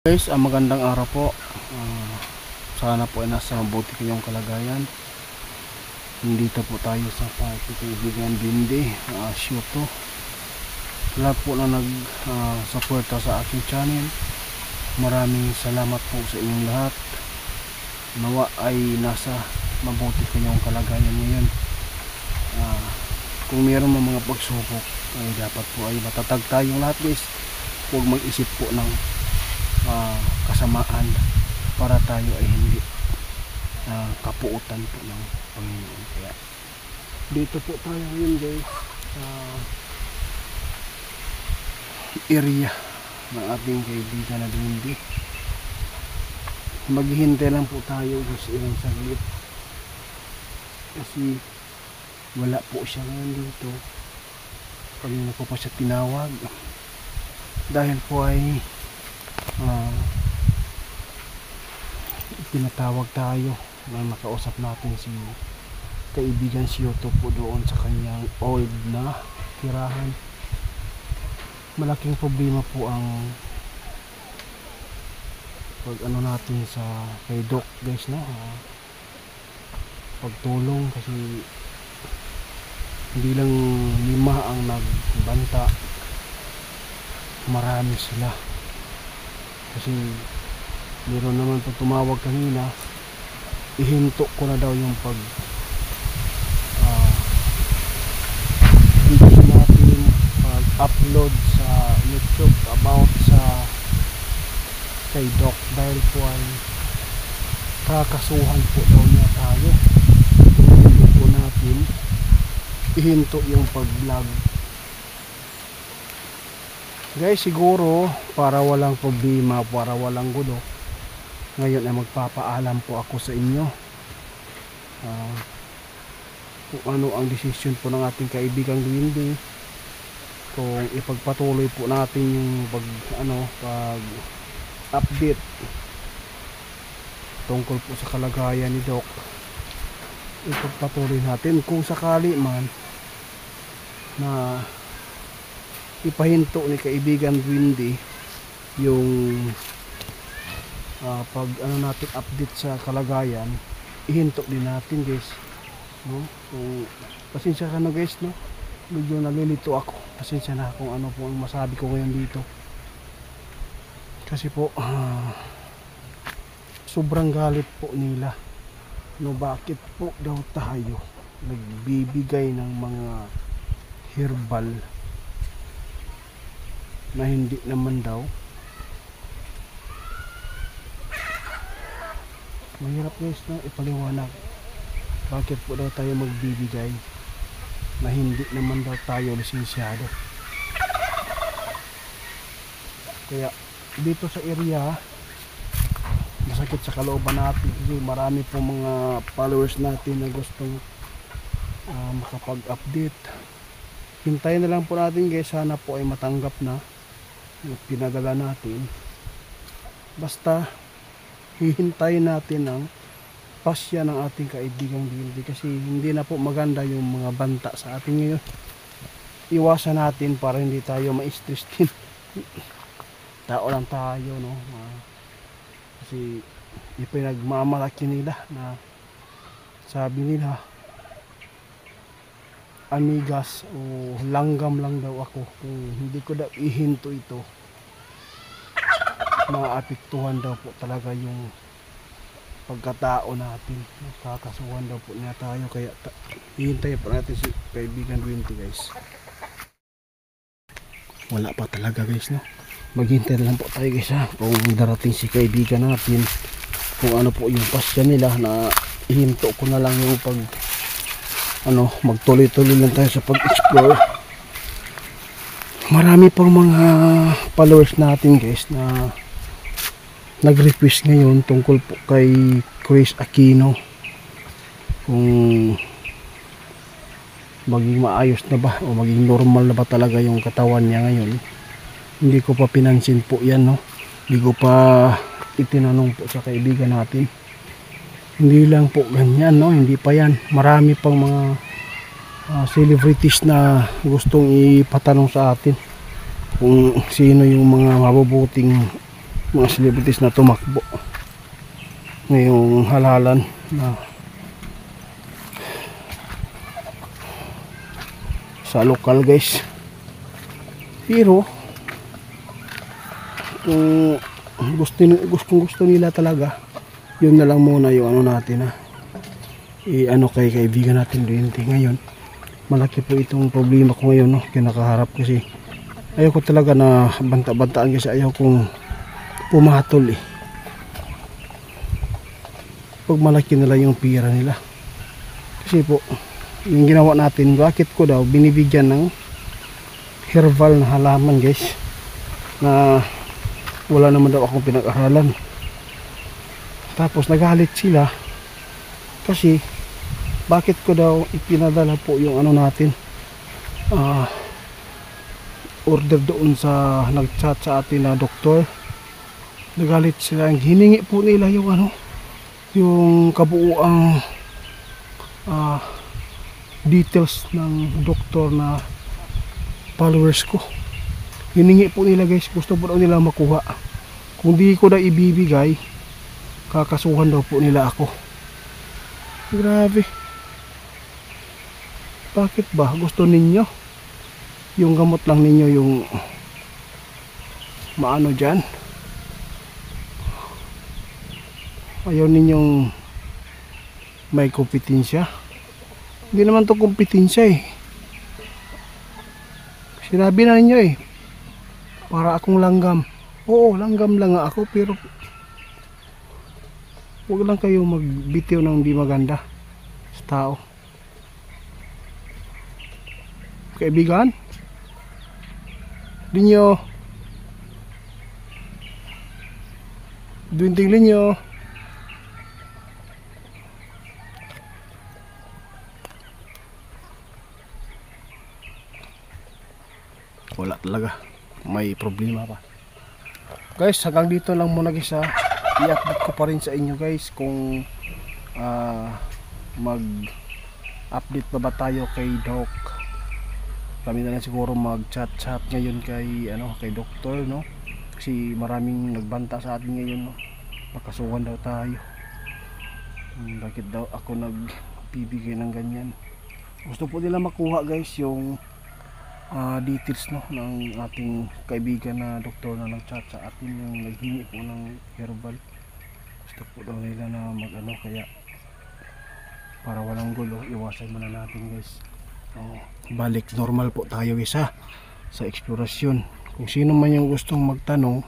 Guys, magandang araw po. Sana po ay nasa mabuti kayong kalagayan. Nandito po tayo sa kaibigan Bindi, Shoto. Lahat po na nag-suporta sa aking channel, maraming salamat po sa inyong lahat. Nawa ay nasa mabuti kayong kalagayan ngayon. Kung mayroon mga pagsubok, ay dapat po ay matatag tayong lahat, guys. Huwag mag-isip po ng kasamaan para tayo ay hindi kapuutan po ng Panginoon. Kaya dito po tayo ngayon, guys, sa area ng ating kaibigan na Bindi. Maghihintay lang po tayo guys ilang saglit kasi wala po siya ngayon dito. Kanina ko pa siya tinawag dahil po ay pinatawag tayo na nakausap natin si kaibigan Shoto po doon sa kanyang old na tirahan. Malaking problema po ang pag natin sa kay Doc, guys, no? Pagtulong kasi hindi lang 5 ang nagbanta, marami sila. Kasi meron naman po tumawag kanina, ihinto ko na daw yung video natin, pag-upload sa YouTube about sa kay Doc dahil po ay kakasuhan po daw niya tayo kung hindi po natin ihinto yung pag-vlog. Guys, siguro para walang problema, para walang gulo, ngayon ay magpapaalam po ako sa inyo kung ano ang desisyon po ng ating kaibigang Bindi, kung ipagpatuloy po natin yung pag update tungkol po sa kalagayan ni Doc. Ipagpatuloy natin kung sakali man na ipahinto ni kaibigan Bindi yung pag natin update sa kalagayan, ihinto din natin, guys, no? Kung pasensya ka na, guys, no? Medyo nalilito ako, pasensya na kung ano po ang masabi ko ngayon dito kasi po sobrang galit po nila, no? Bakit po daw tayo nagbibigay ng mga herbal na hindi naman daw. Mahirap, guys, na ipaliwanag bakit po daw tayo magbibigay na hindi naman daw tayo lisensyado. Kaya dito sa area masakit sa kalooban natin kasi marami po mga followers natin na gustong makapag-update. Hintayin na lang po natin, guys, sana po ay matanggap na pinadala natin. Basta hihintayin natin ang pasya ng ating kaibigang Bindi kasi hindi na po maganda yung mga banta sa atin ngayon. Iwasan natin para hindi tayo ma-stress din. Tao lang tayo, no? Kasi ipinagmamalaki nila na sabi nila amigas o langgam lang daw ako kung hindi ko daw ihinto ito, maapektuhan daw po talaga yung pagkatao natin, kakasuhan daw po niya tayo. Kaya hihintay pa natin si kaibigan Bindi, guys. Wala pa talaga, guys, no? Maghintay lang po tayo, guys, ha? Kung darating si kaibigan natin, kung ano po yung pasya nila, na ihinto ko na lang yung magtuloy-tuloy lang tayo sa pag-explore. Marami pang mga followers natin, guys, na nag-request ngayon tungkol po kay Chris Aquino, kung maging maayos na ba o maging normal na ba talaga yung katawan niya ngayon. Hindi ko pa pinansin po yan, no? Hindi ko pa itinanong po sa kaibigan natin. Hindi lang po ganyan, no? Hindi pa yan. Marami pang mga celebrities na gustong ipatanong sa atin kung sino yung mga mabubuting mga celebrities na tumakbo ngayong halalan na sa lokal guys. Pero kung gusto nila talaga, yun na lang muna yung ano natin ano kay kaibigan natin Duwende. Ngayon malaki po itong problema ko ngayon, no, kinakaharap kasi ayaw ko talaga na banta-bantaan kasi ayaw kong pumatol pag malaki nila yung pira nila. Kasi po yung ginawa natin, bakit ko daw binibigyan ng herbal na halaman guys na wala naman daw akong pinag-aralan. Tapos nagalit sila kasi bakit ko daw ipinadala po yung ano natin order doon sa nag-chat sa atin na doktor. Nagalit sila, hiningi po nila yung ano, yung kabuuang details ng doktor na followers ko. Hiningi po nila guys, gusto po daw nila makuha. Kung di ko na ibibigay, kakasuhan daw po nila ako. Grabe. Bakit ba? Gusto ninyo yung gamot lang ninyo yung maano dyan? Ayaw ninyong may kompetensya? Hindi naman to kompetensya Sinabi na ninyo para akong langgam. Oo, langgam lang nga ako, pero huwag lang kayo magbitiw ng hindi maganda sa tao. Kaibigan, Linyo, Duwending Linyo. Wala talaga, may problema pa guys. Hanggang dito lang muna guys i-update ko pa rin sa inyo guys kung mag update ba tayo kay Doc. Kami na lang siguro mag chat ngayon kay kay doktor, no, kasi maraming nagbanta sa atin ngayon, no, makasuhan daw tayo. Bakit daw ako nagbibigay ng ganyan? Gusto po nila makuha guys yung details, no, ng ating kaibigan na doktor na nag-chat sa atin, yung naghingi po ng herbal. Gusto po daw nila na kaya para walang gulo, iwasan muna natin guys. Balik normal po tayo sa eksplorasyon. Kung sino man yung gustong magtanong,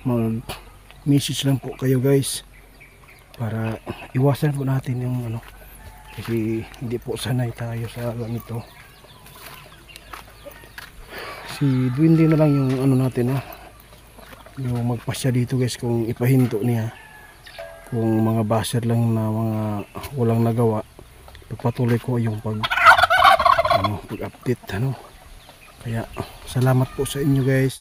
mag-message lang po kayo guys para iwasan po natin yung kasi hindi po sanay tayo sa ganito. Si Duwende na lang yung natin yung magpasya dito guys, kung ipahinto niya. Kung mga basher lang na mga walang nagawa, pagpatuloy ko yung pag-update Kaya salamat po sa inyo guys.